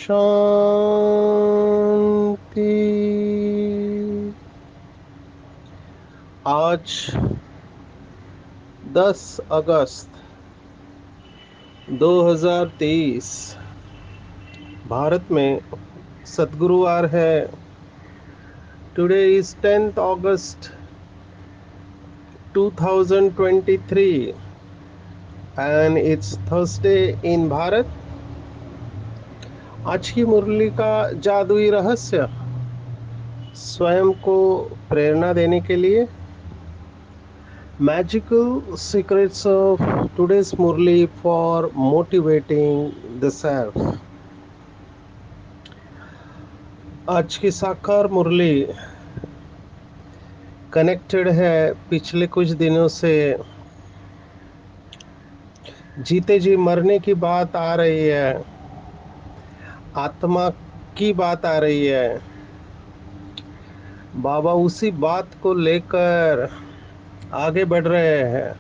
शांति। आज 10 अगस्त 2023 भारत में सद्गुरुवार है। Today is 10th August 2023 and it's Thursday in Bharat. आज की मुरली का जादुई रहस्य स्वयं को प्रेरणा देने के लिए। Magical secrets of today's Murli for motivating the self। आज की साकार मुरली कनेक्टेड है पिछले कुछ दिनों से। जीते जी मरने की बात आ रही है, आत्मा की बात आ रही है। बाबा उसी बात को लेकर आगे बढ़ रहे हैं।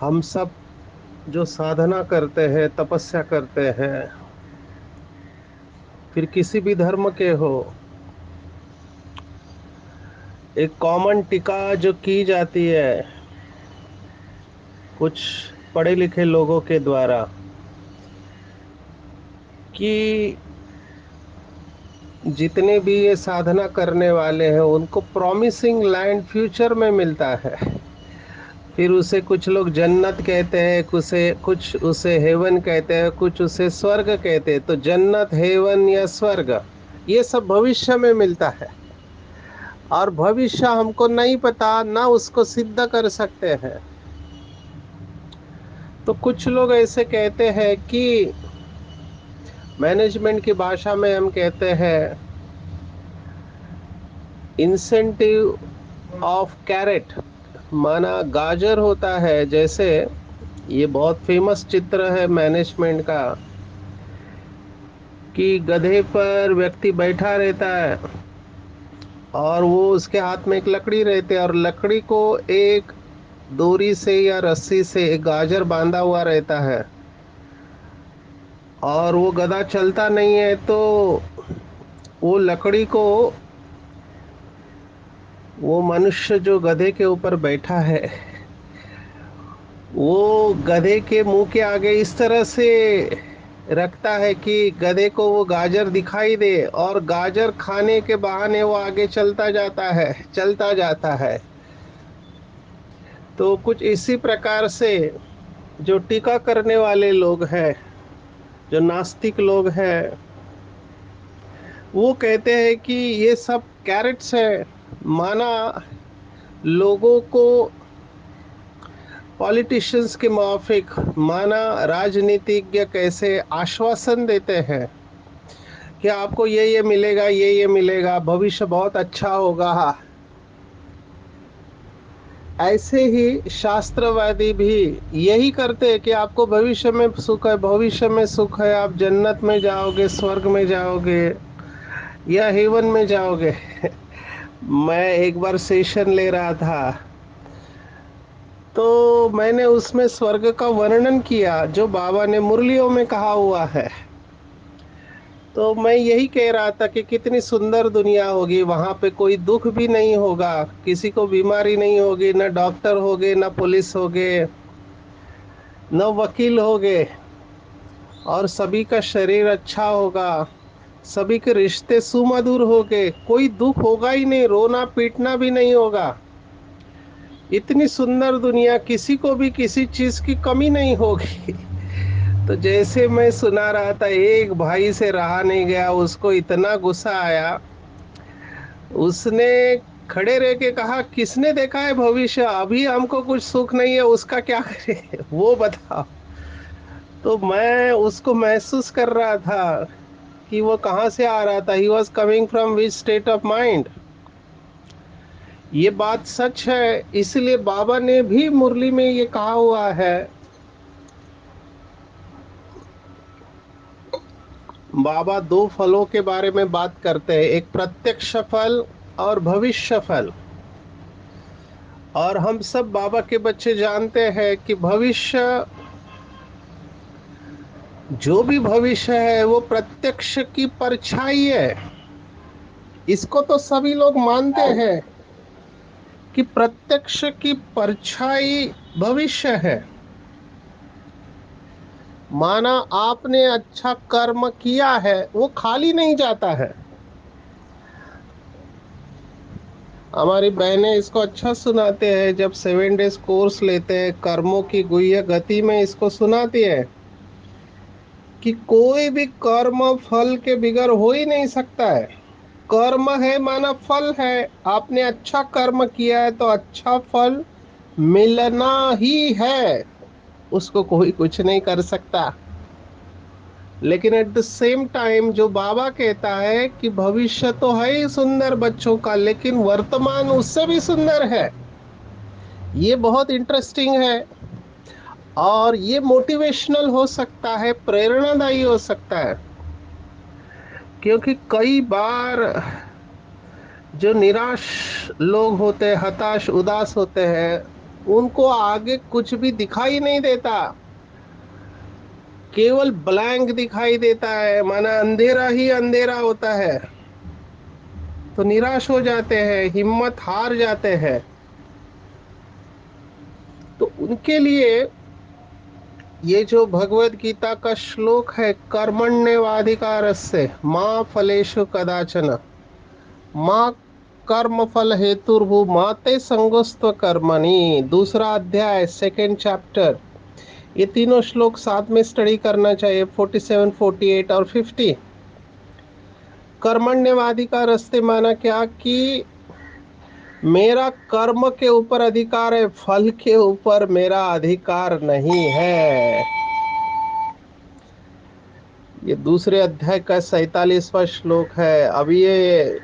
हम सब जो साधना करते हैं, तपस्या करते हैं, फिर किसी भी धर्म के हो, एक कॉमन टीका जो की जाती है कुछ पढ़े लिखे लोगों के द्वारा कि जितने भी ये साधना करने वाले हैं उनको प्रॉमिसिंग लैंड फ्यूचर में मिलता है। फिर उसे कुछ लोग जन्नत कहते हैं, कुछ उसे हेवन कहते हैं, कुछ उसे स्वर्ग कहते हैं। तो जन्नत, हेवन या स्वर्ग ये सब भविष्य में मिलता है और भविष्य हमको नहीं पता, ना उसको सिद्ध कर सकते हैं। तो कुछ लोग ऐसे कहते हैं कि मैनेजमेंट की भाषा में हम कहते हैं इंसेंटिव ऑफ कैरेट, माना गाजर होता है। जैसे ये बहुत फेमस चित्र है मैनेजमेंट का कि गधे पर व्यक्ति बैठा रहता है और वो उसके हाथ में एक लकड़ी रहती है और लकड़ी को एक डोरी से या रस्सी से एक गाजर बांधा हुआ रहता है और वो गधा चलता नहीं है। तो वो लकड़ी को वो मनुष्य जो गधे के ऊपर बैठा है वो गधे के मुंह के आगे इस तरह से रखता है कि गधे को वो गाजर दिखाई दे और गाजर खाने के बहाने वो आगे चलता जाता है। तो कुछ इसी प्रकार से जो टीका करने वाले लोग हैं, जो नास्तिक लोग हैं, वो कहते हैं कि ये सब कैरेट्स है। माना लोगों को पॉलिटिशियंस के माफिक, माना राजनीतिज्ञ कैसे आश्वासन देते हैं कि आपको ये मिलेगा, ये मिलेगा, भविष्य बहुत अच्छा होगा। ऐसे ही शास्त्रवादी भी यही करते हैं कि आपको भविष्य में सुख है, भविष्य में सुख है, आप जन्नत में जाओगे, स्वर्ग में जाओगे या हेवन में जाओगे। मैं एक बार सेशन ले रहा था तो मैंने उसमें स्वर्ग का वर्णन किया जो बाबा ने मुरलियों में कहा हुआ है। तो मैं यही कह रहा था कि कितनी सुंदर दुनिया होगी, वहां पे कोई दुख भी नहीं होगा, किसी को बीमारी नहीं होगी, ना डॉक्टर होगे, ना पुलिस होगे, न वकील होगे, और सभी का शरीर अच्छा होगा, सभी के रिश्ते सुमधुर होंगे, कोई दुख होगा ही नहीं, रोना पीटना भी नहीं होगा। इतनी सुंदर दुनिया, किसी को भी किसी चीज की कमी नहीं होगी। तो जैसे मैं सुना रहा था, एक भाई से रहा नहीं गया, उसको इतना गुस्सा आया। उसने खड़े रह के कहा, किसने देखा है भविष्य? अभी हमको कुछ सुख नहीं है, उसका क्या करें वो बताओ। तो मैं उसको महसूस कर रहा था कि वो कहाँ से आ रहा था, he was coming from which state of mind. ये बात सच है, इसलिए बाबा ने भी मुरली में ये कहा हुआ है। बाबा दो फलों के बारे में बात करते हैं, एक प्रत्यक्ष फल और भविष्य फल। और हम सब बाबा के बच्चे जानते हैं कि भविष्य, जो भी भविष्य है वो प्रत्यक्ष की परछाई है। इसको तो सभी लोग मानते हैं कि प्रत्यक्ष की परछाई भविष्य है। माना आपने अच्छा कर्म किया है, वो खाली नहीं जाता है। हमारी बहनें इसको अच्छा सुनाते हैं, जब 7 डेज कोर्स लेते हैं कर्मों की गुह्य गति में, इसको सुनाती है कि कोई भी कर्म फल के बिगर हो ही नहीं सकता है। कर्म है माना फल है। आपने अच्छा कर्म किया है तो अच्छा फल मिलना ही है, उसको कोई कुछ नहीं कर सकता। लेकिन एट द सेम टाइम जो बाबा कहता है कि भविष्य तो है ही सुंदर बच्चों का, लेकिन वर्तमान उससे भी सुंदर है। ये बहुत इंटरेस्टिंग है और ये मोटिवेशनल हो सकता है, प्रेरणादायी हो सकता है। क्योंकि कई बार जो निराश लोग होते हैं, हताश उदास होते हैं, उनको आगे कुछ भी दिखाई नहीं देता, केवल ब्लैंक दिखाई देता है, माना अंधेरा ही अंधेरा होता है। तो निराश हो जाते हैं, हिम्मत हार जाते हैं। तो उनके लिए ये जो भगवत गीता का श्लोक है, कर्मण्येवाधिकारस्य माँ फलेषु कदाचन माँ कर्म फल हेतुर्भु माते संगोस्त्व कर्मणि, दूसरा अध्याय, सेकेंड चैप्टर। ये तीनों श्लोक साथ में स्टडी करना चाहिए, 47, 48 और 50। कर्मण्यवादी का रास्ते माना क्या कि मेरा कर्म के ऊपर अधिकार है, फल के ऊपर मेरा अधिकार नहीं है। ये दूसरे अध्याय का 47वां श्लोक है। अब ये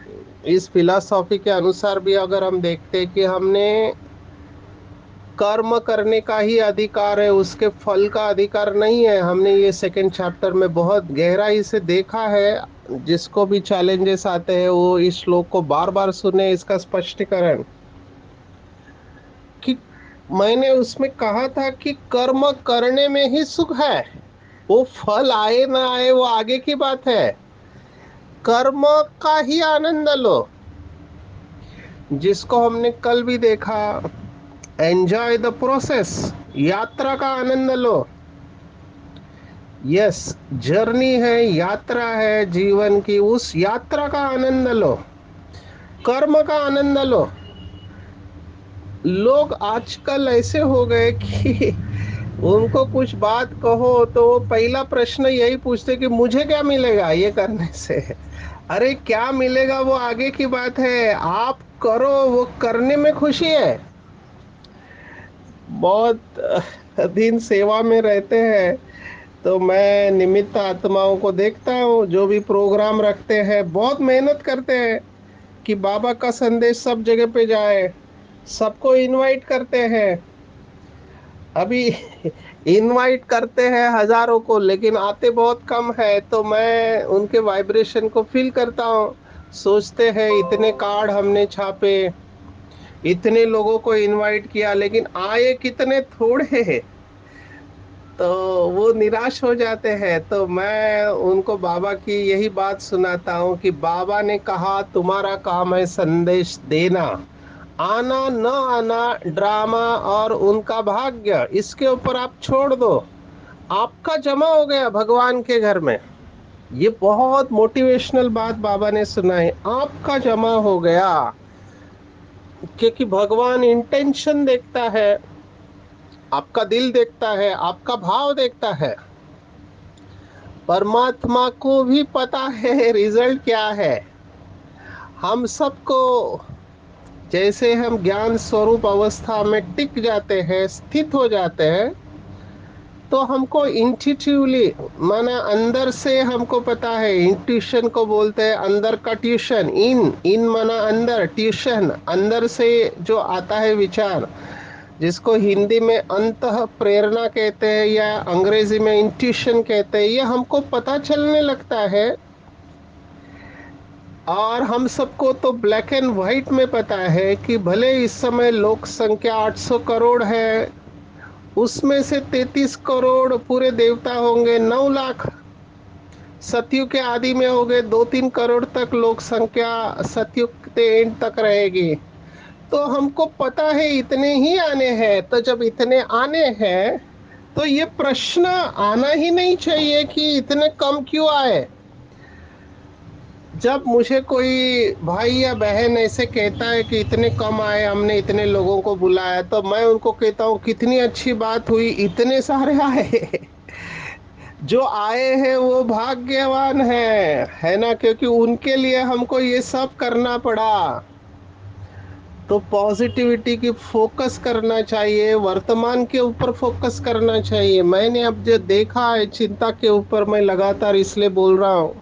इस फिलॉसफी के अनुसार भी अगर हम देखते हैं कि हमने कर्म करने का ही अधिकार है, उसके फल का अधिकार नहीं है, हमने ये सेकंड चैप्टर में बहुत गहराई से देखा है। जिसको भी चैलेंजेस आते हैं वो इस श्लोक को बार बार सुने, इसका स्पष्टीकरण। कि मैंने उसमें कहा था कि कर्म करने में ही सुख है, वो फल आए ना आए वो आगे की बात है। कर्म का ही आनंद लो, जिसको हमने कल भी देखा, एंजॉय द प्रोसेस, यात्रा का आनंद लो। यस, जर्नी है, यात्रा है जीवन की, उस यात्रा का आनंद लो, कर्म का आनंद लो। लोग आजकल ऐसे हो गए कि उनको कुछ बात कहो तो वो पहला प्रश्न यही पूछते कि मुझे क्या मिलेगा ये करने से। अरे क्या मिलेगा वो आगे की बात है, आप करो, वो करने में खुशी है। बहुत दिन सेवा में रहते हैं तो मैं निमित्त आत्माओं को देखता हूँ, जो भी प्रोग्राम रखते हैं बहुत मेहनत करते हैं कि बाबा का संदेश सब जगह पे जाए, सबको इनवाइट करते हैं। अभी इनवाइट करते हैं हजारों को, लेकिन आते बहुत कम है। तो मैं उनके वाइब्रेशन को फील करता हूँ। सोचते हैं इतने कार्ड हमने छापे, इतने लोगों को इनवाइट किया, लेकिन आए कितने थोड़े हैं। तो वो निराश हो जाते हैं। तो मैं उनको बाबा की यही बात सुनाता हूँ कि बाबा ने कहा तुम्हारा काम है संदेश देना, आना न आना ड्रामा और उनका भाग्य, इसके ऊपर आप छोड़ दो। आपका जमा हो गया भगवान के घर में। ये बहुत मोटिवेशनल बात बाबा ने सुनाई, आपका जमा हो गया। क्योंकि भगवान इंटेंशन देखता है, आपका दिल देखता है, आपका भाव देखता है। परमात्मा को भी पता है रिजल्ट क्या है। हम सबको जैसे हम ज्ञान स्वरूप अवस्था में टिक जाते हैं, स्थित हो जाते हैं, तो हमको इंट्यूटिवली, माना अंदर से हमको पता है, इंट्यूशन को बोलते हैं अंदर का ट्यूशन। इन इन माना अंदर, ट्यूशन अंदर से जो आता है विचार, जिसको हिंदी में अंतः प्रेरणा कहते हैं या अंग्रेजी में इंट्यूशन कहते हैं, ये हमको पता चलने लगता है। और हम सबको तो ब्लैक एंड व्हाइट में पता है कि भले इस समय लोक संख्या 800 करोड़ है, उसमें से 33 करोड़ पूरे देवता होंगे, 9 लाख सतयुग के आदि में हो गए, 2-3 करोड़ तक लोक संख्या सतयुग के एंड तक रहेगी। तो हमको पता है इतने ही आने हैं। तो जब इतने आने हैं, तो ये प्रश्न आना ही नहीं चाहिए कि इतने कम क्यों आए। जब मुझे कोई भाई या बहन ऐसे कहता है कि इतने कम आए, हमने इतने लोगों को बुलाया, तो मैं उनको कहता हूँ कितनी अच्छी बात हुई, इतने सारे आए। जो आए हैं वो भाग्यवान है ना, क्योंकि उनके लिए हमको ये सब करना पड़ा। तो पॉजिटिविटी की फोकस करना चाहिए, वर्तमान के ऊपर फोकस करना चाहिए। मैंने अब जो देखा है चिंता के ऊपर, मैं लगातार इसलिए बोल रहा हूँ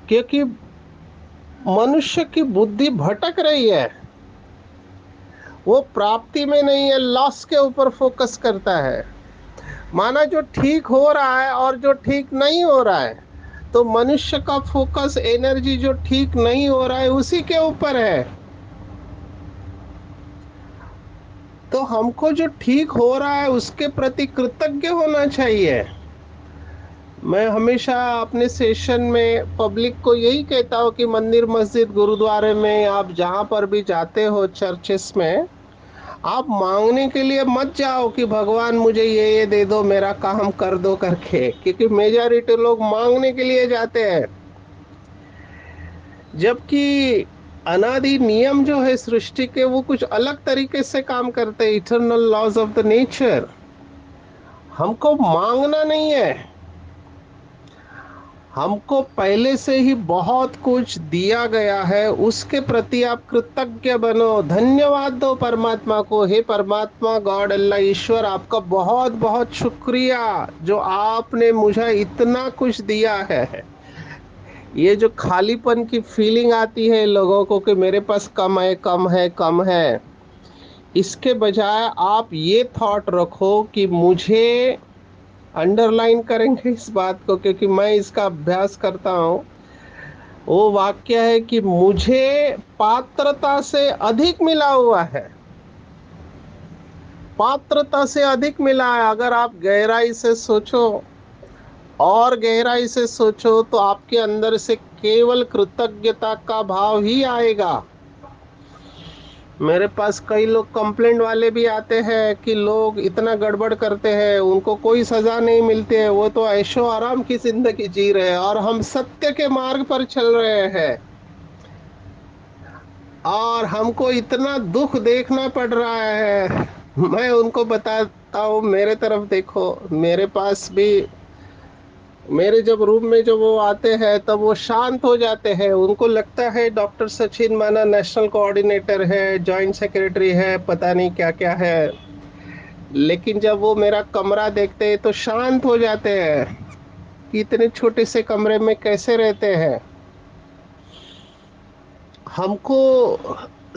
क्योंकि मनुष्य की बुद्धि भटक रही है। वो प्राप्ति में नहीं है, लॉस के ऊपर फोकस करता है। माना जो ठीक हो रहा है और जो ठीक नहीं हो रहा है, तो मनुष्य का फोकस, एनर्जी जो ठीक नहीं हो रहा है उसी के ऊपर है। तो हमको जो ठीक हो रहा है उसके प्रति कृतज्ञ होना चाहिए। मैं हमेशा अपने सेशन में पब्लिक को यही कहता हूँ कि मंदिर, मस्जिद, गुरुद्वारे में आप जहाँ पर भी जाते हो, चर्चेस में, आप मांगने के लिए मत जाओ कि भगवान मुझे ये दे दो, मेरा काम कर दो करके, क्योंकि मेजॉरिटी लोग मांगने के लिए जाते हैं। जबकि अनादि नियम जो है सृष्टि के, वो कुछ अलग तरीके से काम करते हैं, eternal laws of the nature. हमको मांगना नहीं है, हमको पहले से ही बहुत कुछ दिया गया है, उसके प्रति आप कृतज्ञ बनो, धन्यवाद दो परमात्मा को। हे परमात्मा, गॉड, अल्लाह, ईश्वर, आपका बहुत बहुत शुक्रिया जो आपने मुझे इतना कुछ दिया है। ये जो खालीपन की फीलिंग आती है लोगों को कि मेरे पास कम है, कम है, कम है, इसके बजाय आप ये थॉट रखो कि मुझे, अंडरलाइन करेंगे इस बात को क्योंकि मैं इसका अभ्यास करता हूँ, वो वाक्य है कि मुझे पात्रता से अधिक मिला हुआ है। पात्रता से अधिक मिला है। अगर आप गहराई से सोचो और गहराई से सोचो तो आपके अंदर से केवल कृतज्ञता का भाव ही आएगा। मेरे पास कई लोग कंप्लेंट वाले भी आते हैं कि लोग इतना गड़बड़ करते हैं, उनको कोई सजा नहीं मिलती है, वो तो ऐशो आराम की जिंदगी जी रहे हैं और हम सत्य के मार्ग पर चल रहे हैं, और हमको इतना दुख देखना पड़ रहा है। मैं उनको बताता हूँ मेरे तरफ देखो, मेरे पास भी, मेरे जब रूम में जब वो आते हैं तब वो शांत हो जाते हैं। उनको लगता है डॉक्टर सचिन माना नेशनल कोऑर्डिनेटर है, जॉइंट सेक्रेटरी है, पता नहीं क्या क्या है, लेकिन जब वो मेरा कमरा देखते हैं तो शांत हो जाते हैं कि इतने छोटे से कमरे में कैसे रहते हैं। हमको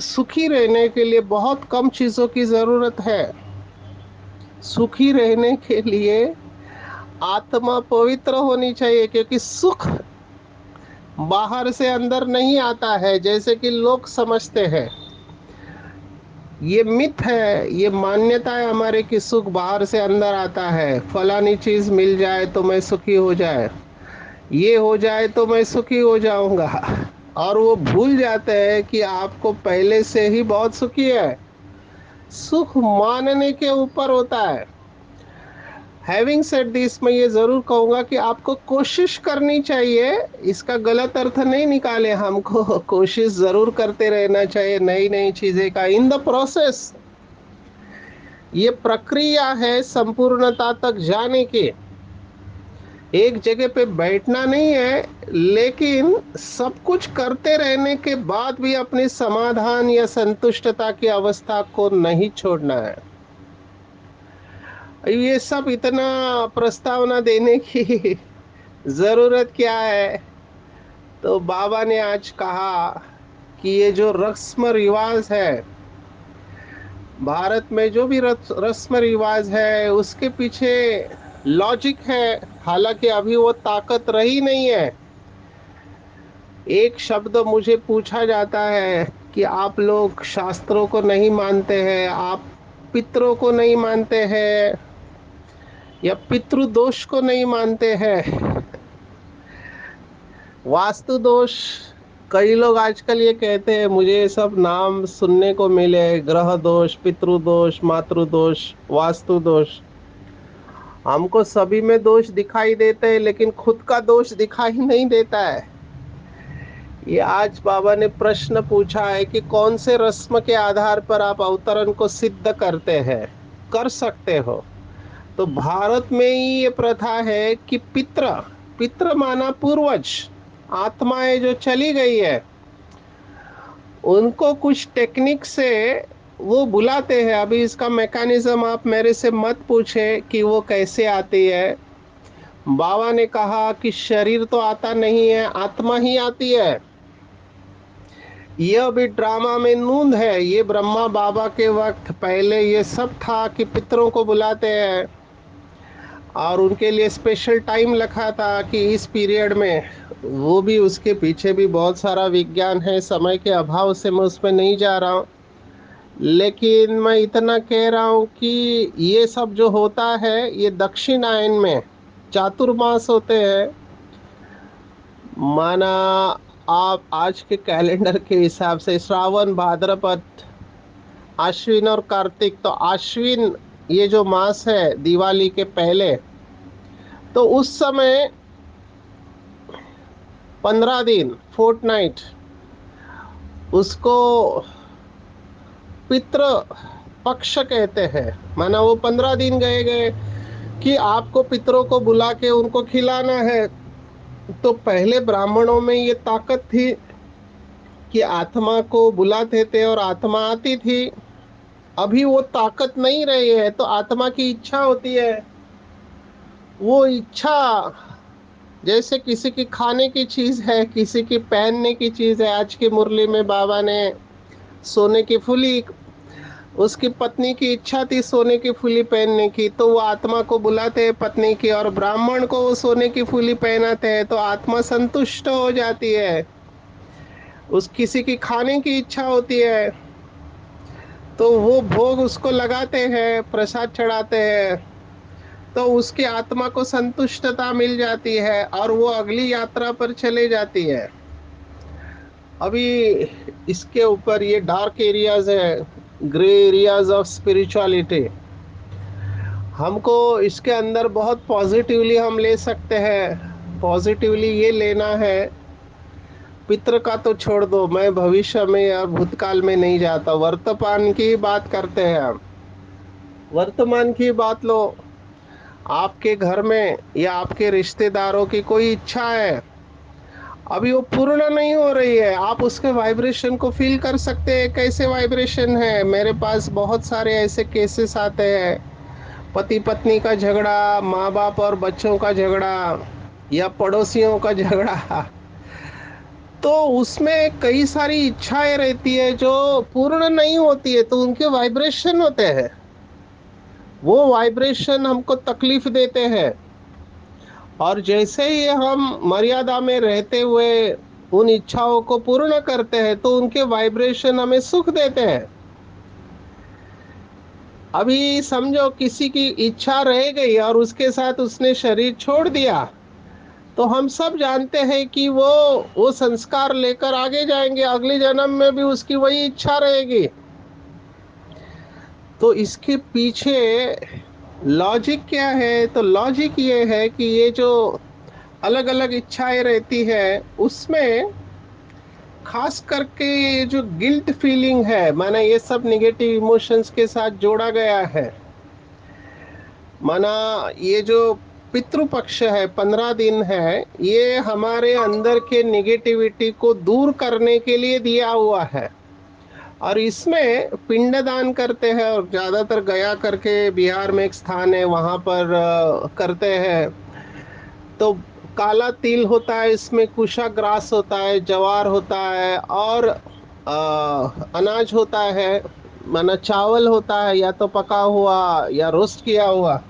सुखी रहने के लिए बहुत कम चीजों की जरूरत है। सुखी रहने के लिए आत्मा पवित्र होनी चाहिए, क्योंकि सुख बाहर से अंदर नहीं आता है जैसे कि लोग समझते हैं। ये मिथ है, ये मान्यता है हमारे कि सुख बाहर से अंदर आता है। फलानी चीज मिल जाए तो मैं सुखी हो जाए, ये हो जाए तो मैं सुखी हो जाऊंगा, और वो भूल जाते हैं कि आपको पहले से ही बहुत सुखी है। सुख मानने के ऊपर होता है। हैविंग सेड दिस, मैं ये जरूर कहूंगा कि आपको कोशिश करनी चाहिए। इसका गलत अर्थ नहीं निकाले, हमको कोशिश जरूर करते रहना चाहिए नई नई चीजें का, इन द प्रोसेस। ये प्रक्रिया है संपूर्णता तक जाने की। एक जगह पे बैठना नहीं है, लेकिन सब कुछ करते रहने के बाद भी अपनी समाधान या संतुष्टता की अवस्था को नहीं छोड़ना है। ये सब इतना प्रस्तावना देने की जरूरत क्या है? तो बाबा ने आज कहा कि ये जो रस्म रिवाज है, भारत में जो भी रस्म रिवाज है, उसके पीछे लॉजिक है। हालांकि अभी वो ताकत रही नहीं है। एक शब्द मुझे पूछा जाता है कि आप लोग शास्त्रों को नहीं मानते हैं, आप पितरों को नहीं मानते हैं, या पितृदोष को नहीं मानते हैं, वास्तु दोष। कई लोग आजकल ये कहते हैं, मुझे ये सब नाम सुनने को मिले, ग्रह दोष, पितृदोष, मातृदोष, वास्तु दोष। हमको सभी में दोष दिखाई देते हैं, लेकिन खुद का दोष दिखाई नहीं देता है। ये आज बाबा ने प्रश्न पूछा है कि कौन से रस्म के आधार पर आप अवतरण को सिद्ध करते हैं, कर सकते हो। तो भारत में ही ये प्रथा है कि पितृ, पितृ माना पूर्वज, आत्माएं जो चली गई है, उनको कुछ टेक्निक से वो बुलाते हैं। अभी इसका मैकेनिज्म आप मेरे से मत पूछे कि वो कैसे आती है। बाबा ने कहा कि शरीर तो आता नहीं है, आत्मा ही आती है। यह भी ड्रामा में नूंद है। ये ब्रह्मा बाबा के वक्त पहले ये सब था कि पितरों को बुलाते हैं, और उनके लिए स्पेशल टाइम रखा था कि इस पीरियड में, वो भी उसके पीछे भी बहुत सारा विज्ञान है। समय के अभाव से मैं उसमें नहीं जा रहा हूँ, लेकिन मैं इतना कह रहा हूँ कि ये सब जो होता है, ये दक्षिणायन में चातुर्मास होते हैं। माना आप आज के कैलेंडर के हिसाब से श्रावण, भाद्रपद, आश्विन और कार्तिक, तो आश्विन ये जो मास है दिवाली के पहले, तो उस समय 15 दिन, फोर्टनाइट, उसको पितृ पक्ष कहते हैं। माना वो 15 दिन गए गए कि आपको पितरों को बुला के उनको खिलाना है। तो पहले ब्राह्मणों में ये ताकत थी कि आत्मा को बुलाते थे और आत्मा आती थी। अभी वो ताकत नहीं रही है, तो आत्मा की इच्छा होती है। वो इच्छा जैसे किसी की खाने की चीज है, किसी की पहनने की चीज है। आज की मुरली में बाबा ने सोने की फुली, उसकी पत्नी की इच्छा थी सोने की फुली पहनने की, तो वो आत्मा को बुलाते हैं पत्नी की, और ब्राह्मण को वो सोने की फुली पहनाते हैं, तो आत्मा संतुष्ट हो जाती है। उस किसी की खाने की इच्छा होती है, तो वो भोग उसको लगाते हैं, प्रसाद चढ़ाते हैं, तो उसकी आत्मा को संतुष्टता मिल जाती है और वो अगली यात्रा पर चले जाती है। अभी इसके ऊपर ये डार्क एरियाज है, ग्रे एरियाज ऑफ स्पिरिचुअलिटी, हमको इसके अंदर बहुत पॉजिटिवली हम ले सकते हैं। पॉजिटिवली ये लेना है, पितृ का तो छोड़ दो, मैं भविष्य में या भूतकाल में नहीं जाता, वर्तमान की बात करते हैं हम। वर्तमान की बात लो। आपके घर में या आपके रिश्तेदारों की कोई इच्छा है, अभी वो पूर्ण नहीं हो रही है, आप उसके वाइब्रेशन को फील कर सकते हैं, कैसे वाइब्रेशन है। मेरे पास बहुत सारे ऐसे केसेस आते हैं, पति पत्नी का झगड़ा, माँ बाप और बच्चों का झगड़ा, या पड़ोसियों का झगड़ा। तो उसमें कई सारी इच्छाएं रहती है जो पूर्ण नहीं होती है, तो उनके वाइब्रेशन होते हैं। वो वाइब्रेशन हमको तकलीफ देते हैं, और जैसे ही हम मर्यादा में रहते हुए उन इच्छाओं को पूर्ण करते हैं, तो उनके वाइब्रेशन हमें सुख देते हैं। अभी समझो किसी की इच्छा रह गई और उसके साथ उसने शरीर छोड़ दिया, तो हम सब जानते हैं कि वो संस्कार लेकर आगे जाएंगे, अगले जन्म में भी उसकी वही इच्छा रहेगी। तो इसके पीछे लॉजिक क्या है? तो लॉजिक ये है कि ये जो अलग अलग इच्छाएं रहती है, उसमें खास करके ये जो गिल्ट फीलिंग है, माना ये सब निगेटिव इमोशंस के साथ जोड़ा गया है। माना ये जो पितृपक्ष है, 15 दिन है, ये हमारे अंदर के निगेटिविटी को दूर करने के लिए दिया हुआ है। और इसमें पिंडदान करते हैं, और ज्यादातर गया करके बिहार में एक स्थान है वहां पर करते हैं। तो काला तिल होता है, इसमें कुशा ग्रास होता है, ज्वार होता है, और अनाज होता है, माना चावल होता है, या तो पका हुआ या रोस्ट किया हुआ।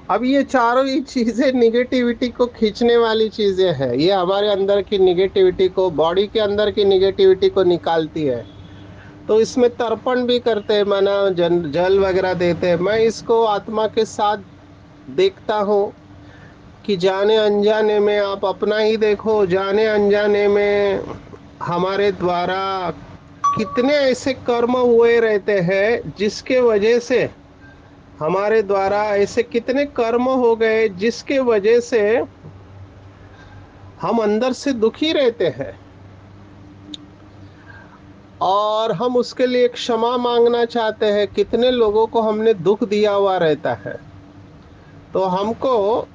अब ये चारों ही चीजें निगेटिविटी को खींचने वाली चीजें हैं। ये हमारे अंदर की निगेटिविटी को, बॉडी के अंदर की निगेटिविटी को निकालती है। तो इसमें तर्पण भी करते हैं, माना जल वगैरह देते हैं। मैं इसको आत्मा के साथ देखता हूँ कि जाने अनजाने में, आप अपना ही देखो, जाने अनजाने में हमारे द्वारा कितने ऐसे कर्म हुए रहते हैं जिसके वजह से, हमारे द्वारा ऐसे कितने कर्म हो गए जिसके वजह से हम अंदर से दुखी रहते हैं, और हम उसके लिए क्षमा मांगना चाहते हैं। कितने लोगों को हमने दुख दिया हुआ रहता है। तो हमको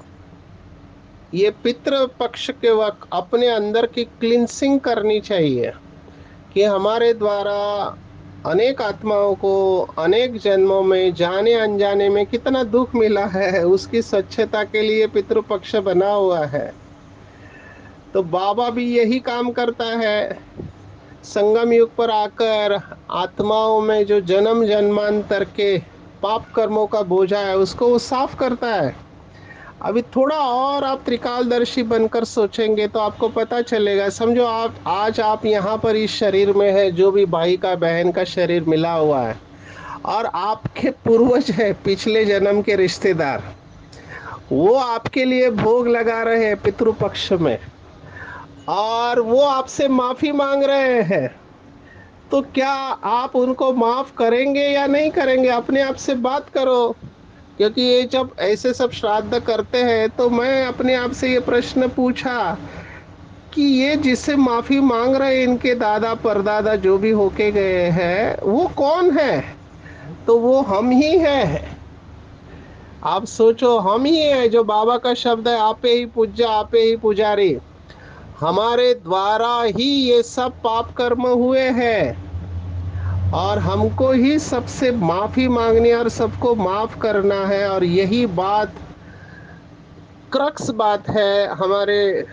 ये पितृ पक्ष के वक्त अपने अंदर की क्लींसिंग करनी चाहिए कि हमारे द्वारा अनेक आत्माओं को अनेक जन्मों में जाने अनजाने में कितना दुख मिला है, उसकी स्वच्छता के लिए पितृपक्ष बना हुआ है। तो बाबा भी यही काम करता है। संगम युग पर आकर आत्माओं में जो जन्म जन्मांतर के पाप कर्मों का बोझा है उसको वो साफ करता है। अभी थोड़ा और आप त्रिकालदर्शी बनकर सोचेंगे तो आपको पता चलेगा। समझो आप आज आप यहाँ पर इस शरीर में है, जो भी भाई का बहन का शरीर मिला हुआ है, और आपके पूर्वज है, पिछले जन्म के रिश्तेदार, वो आपके लिए भोग लगा रहे हैं पितृपक्ष में, और वो आपसे माफी मांग रहे हैं। तो क्या आप उनको माफ करेंगे या नहीं करेंगे? अपने आप से बात करो। क्योंकि ये जब ऐसे सब श्राद्ध करते हैं तो मैं अपने आप से ये प्रश्न पूछा कि ये जिससे माफी मांग रहे हैं, इनके दादा परदादा जो भी होके गए हैं, वो कौन है? तो वो हम ही हैं। आप सोचो, हम ही है। जो बाबा का शब्द है, आपे ही पूज्य आपे ही पुजारी, हमारे द्वारा ही ये सब पाप कर्म हुए हैं, और हमको ही सबसे माफी मांगनी है और सबको माफ करना है। और यही बात, क्रक्स बात है हमारे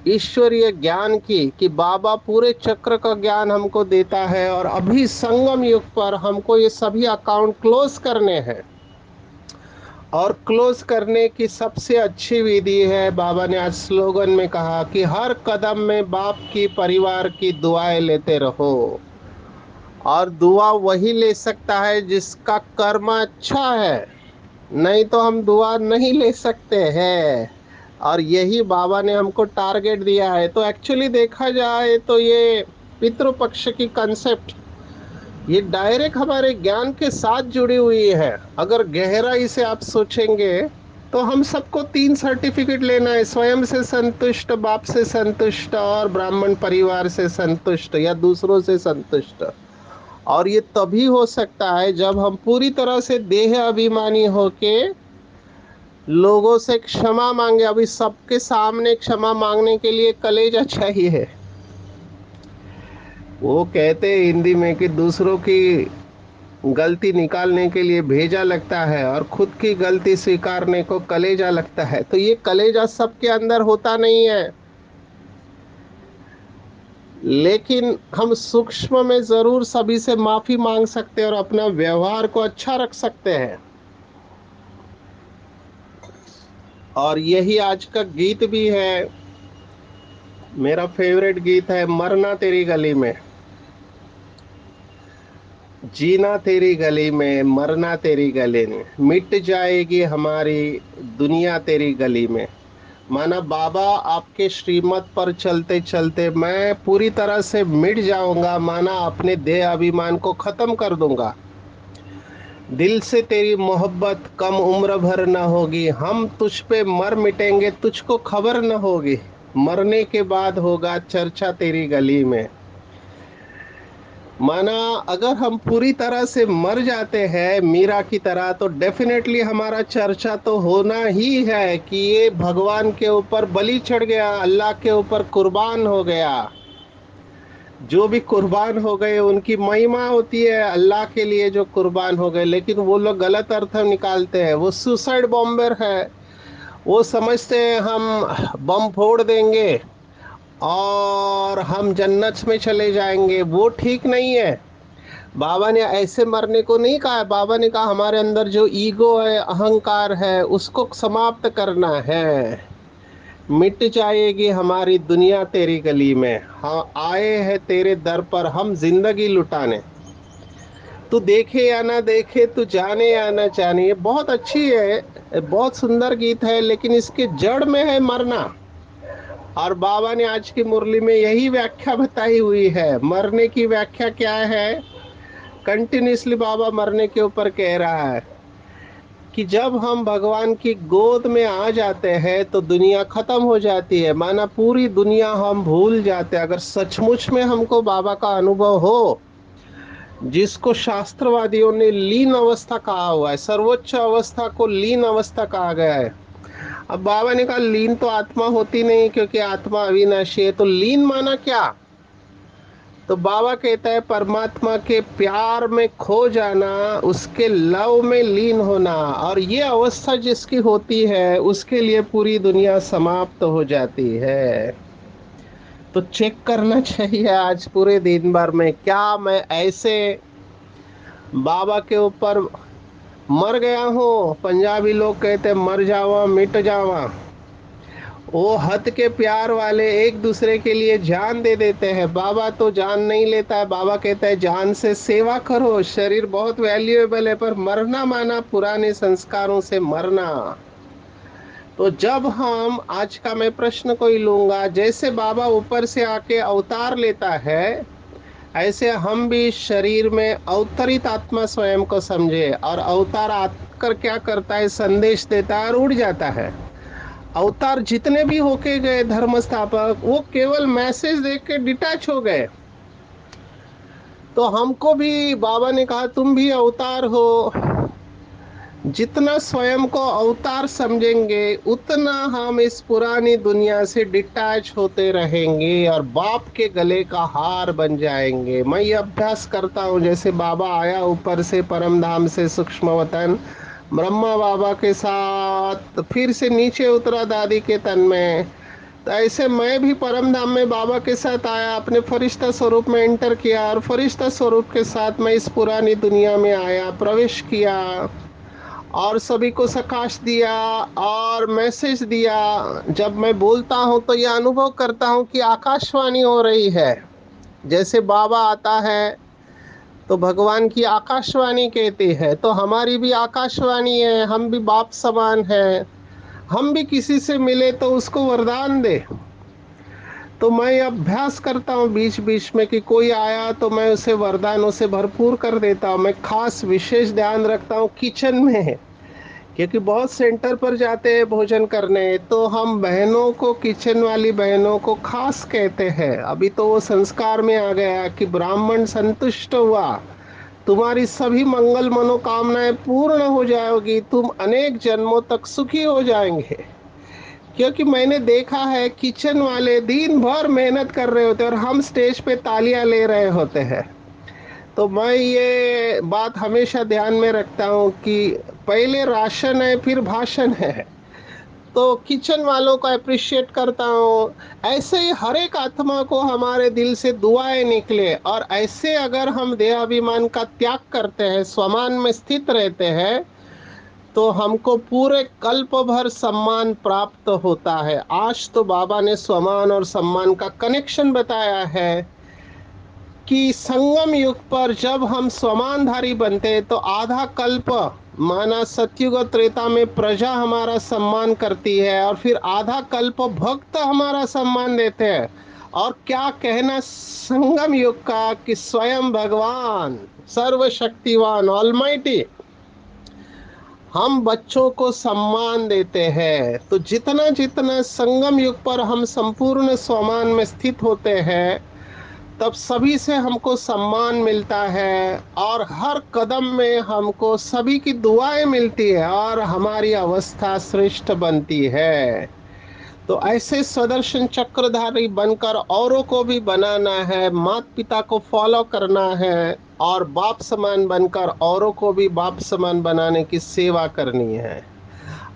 ईश्वरीय ज्ञान की, कि बाबा पूरे चक्र का ज्ञान हमको देता है, और अभी संगम युग पर हमको ये सभी अकाउंट क्लोज करने हैं। और क्लोज करने की सबसे अच्छी विधि है, बाबा ने आज स्लोगन में कहा कि हर कदम में बाप की, परिवार की दुआएं लेते रहो। और दुआ वही ले सकता है जिसका कर्म अच्छा है, नहीं तो हम दुआ नहीं ले सकते हैं। और यही बाबा ने हमको टारगेट दिया है। तो एक्चुअली देखा जाए तो ये पितृपक्ष की कंसेप्ट, ये डायरेक्ट हमारे ज्ञान के साथ जुड़ी हुई है। अगर गहराई से आप सोचेंगे तो हम सबको 3 सर्टिफिकेट लेना है: स्वयं से संतुष्ट, बाप से संतुष्ट, और ब्राह्मण परिवार से संतुष्ट, या दूसरों से संतुष्ट। और ये तभी हो सकता है जब हम पूरी तरह से देह अभिमानी होके लोगों से क्षमा मांगे। अभी सबके सामने क्षमा मांगने के लिए कलेजा चाहिए। वो कहते हैं हिंदी में कि दूसरों की गलती निकालने के लिए भेजा लगता है, और खुद की गलती स्वीकारने को कलेजा लगता है। तो ये कलेजा सबके अंदर होता नहीं है, लेकिन हम सूक्ष्म में जरूर सभी से माफी मांग सकते हैं और अपना व्यवहार को अच्छा रख सकते हैं। और यही आज का गीत भी है, मेरा फेवरेट गीत है, मरना तेरी गली में, जीना तेरी गली में, मरना तेरी गली में, मिट जाएगी हमारी दुनिया तेरी गली में। माना बाबा आपके श्रीमत पर चलते चलते मैं पूरी तरह से मिट जाऊंगा, माना अपने देह अभिमान को खत्म कर दूंगा। दिल से तेरी मोहब्बत कम उम्र भर न होगी, हम तुझ पे मर मिटेंगे, तुझको खबर न होगी, मरने के बाद होगा चर्चा तेरी गली में। माना अगर हम पूरी तरह से मर जाते हैं मीरा की तरह, तो डेफिनेटली हमारा चर्चा तो होना ही है कि ये भगवान के ऊपर बलि चढ़ गया, अल्लाह के ऊपर कुर्बान हो गया। जो भी कुर्बान हो गए उनकी महिमा होती है अल्लाह के लिए जो कुर्बान हो गए, लेकिन वो लोग गलत अर्थ निकालते हैं। वो सुसाइड बॉम्बर है। वो समझते हैं हम बम फोड़ देंगे और हम जन्नत में चले जाएंगे, वो ठीक नहीं है। बाबा ने ऐसे मरने को नहीं कहा है। बाबा ने कहा हमारे अंदर जो ईगो है, अहंकार है, उसको समाप्त करना है। मिट जाएगी हमारी दुनिया तेरी गली में, हाँ आए हैं तेरे दर पर हम जिंदगी लुटाने। तू देखे या ना देखे, तू जाने या ना जाने, ये बहुत अच्छी है, बहुत सुंदर गीत है, लेकिन इसके जड़ में है मरना। और बाबा ने आज की मुरली में यही व्याख्या बताई हुई है। मरने की व्याख्या क्या है? कंटिन्यूसली बाबा मरने के ऊपर कह रहा है कि जब हम भगवान की गोद में आ जाते हैं तो दुनिया खत्म हो जाती है। माना पूरी दुनिया हम भूल जाते हैं। अगर सचमुच में हमको बाबा का अनुभव हो, जिसको शास्त्रवादियों ने लीन अवस्था कहा हुआ है, सर्वोच्च अवस्था को लीन अवस्था कहा गया है। अब बाबा ने कहा लीन तो आत्मा होती नहीं, क्योंकि आत्मा अविनाशी है। तो लीन माना क्या? तो बाबा कहता है परमात्मा के प्यार में खो जाना, उसके लव में लीन होना। और ये अवस्था जिसकी होती है उसके लिए पूरी दुनिया समाप्त हो जाती है। तो चेक करना चाहिए आज पूरे दिन भर में, क्या मैं ऐसे बाबा के ऊपर मर गया हूँ? पंजाबी लोग कहते हैं मर जावा मिट जावा। वो हद के प्यार वाले एक दूसरे के लिए जान दे देते हैं। बाबा तो जान नहीं लेता है। बाबा कहता है जान से सेवा करो, शरीर बहुत वैल्यूएबल है, पर मरना माना पुराने संस्कारों से मरना। तो जब हम आज का मैं प्रश्न को ही लूंगा, जैसे बाबा ऊपर से आके अवतार लेता है, ऐसे हम भी शरीर में अवतरित आत्मा स्वयं को समझे। और अवतार आकर क्या करता है? संदेश देता है और उड़ जाता है। अवतार जितने भी होके गए धर्म स्थापक, वो केवल मैसेज देख के डिटैच हो गए। तो हमको भी बाबा ने कहा तुम भी अवतार हो। जितना स्वयं को अवतार समझेंगे उतना हम इस पुरानी दुनिया से डिटैच होते रहेंगे और बाप के गले का हार बन जाएंगे। मैं ये अभ्यास करता हूँ। जैसे बाबा आया ऊपर से परम धाम से सूक्ष्म वतन, ब्रह्मा बाबा के साथ फिर से नीचे उतरा दादी के तन में। तो ऐसे मैं भी परम धाम में बाबा के साथ आया, अपने फरिश्ता स्वरूप में एंटर किया, और फरिश्ता स्वरूप के साथ मैं इस पुरानी दुनिया में आया, प्रवेश किया और सभी को सकाश दिया और मैसेज दिया। जब मैं बोलता हूँ तो यह अनुभव करता हूँ कि आकाशवाणी हो रही है। जैसे बाबा आता है तो भगवान की आकाशवाणी कहते हैं, तो हमारी भी आकाशवाणी है। हम भी बाप समान है। हम भी किसी से मिले तो उसको वरदान दे। तो मैं अभ्यास करता हूँ बीच बीच में कि कोई आया तो मैं उसे वरदानों से भरपूर कर देता हूँ। मैं खास विशेष ध्यान रखता हूँ किचन में, क्योंकि बहुत सेंटर पर जाते हैं भोजन करने, तो हम बहनों को, किचन वाली बहनों को खास कहते हैं। अभी तो वो संस्कार में आ गया कि ब्राह्मण संतुष्ट हुआ, तुम्हारी सभी मंगल मनोकामनाएं पूर्ण हो जाएगी, तुम अनेक जन्मों तक सुखी हो जाएंगे। क्योंकि मैंने देखा है किचन वाले दिन भर मेहनत कर रहे होते हैं और हम स्टेज पे तालियां ले रहे होते हैं। तो मैं ये बात हमेशा ध्यान में रखता हूँ कि पहले राशन है फिर भाषण है। तो किचन वालों को अप्रिशिएट करता हूँ। ऐसे ही हर एक आत्मा को हमारे दिल से दुआएं निकले, और ऐसे अगर हम देहाभिमान का त्याग करते हैं, स्वमान में स्थित रहते हैं, तो हमको पूरे कल्प भर सम्मान प्राप्त होता है। आज तो बाबा ने स्वमान और सम्मान का कनेक्शन बताया है कि संगम युग पर जब हम स्वमानधारी बनते हैं तो आधा कल्प, माना सतयुग और त्रेता में प्रजा हमारा सम्मान करती है, और फिर आधा कल्प भक्त हमारा सम्मान देते हैं। और क्या कहना संगम युग का कि स्वयं भगवान सर्वशक्तिवान ऑलमाइटी हम बच्चों को सम्मान देते हैं। तो जितना जितना संगम युग पर हम संपूर्ण स्वमान में स्थित होते हैं, तब सभी से हमको सम्मान मिलता है और हर कदम में हमको सभी की दुआएं मिलती है और हमारी अवस्था श्रेष्ठ बनती है। तो ऐसे सुदर्शन चक्रधारी बनकर औरों को भी बनाना है, माता पिता को फॉलो करना है और बाप समान बनकर औरों को भी बाप समान बनाने की सेवा करनी है।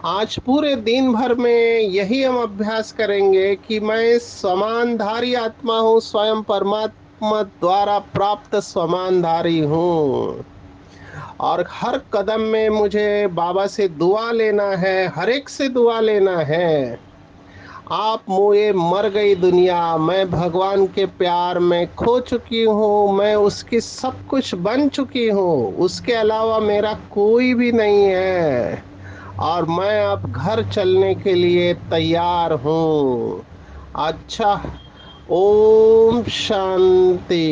आज पूरे दिन भर में यही हम अभ्यास करेंगे कि मैं समानधारी आत्मा हूँ, स्वयं परमात्मा द्वारा प्राप्त समानधारी हूँ। और हर कदम में मुझे बाबा से दुआ लेना है, हर एक से दुआ लेना है। आप मुए मर गई दुनिया, मैं भगवान के प्यार में खो चुकी हूँ, मैं उसकी सब कुछ बन चुकी हूँ, उसके अलावा मेरा कोई भी नहीं है और मैं अब घर चलने के लिए तैयार हूँ। अच्छा, ओम शांति।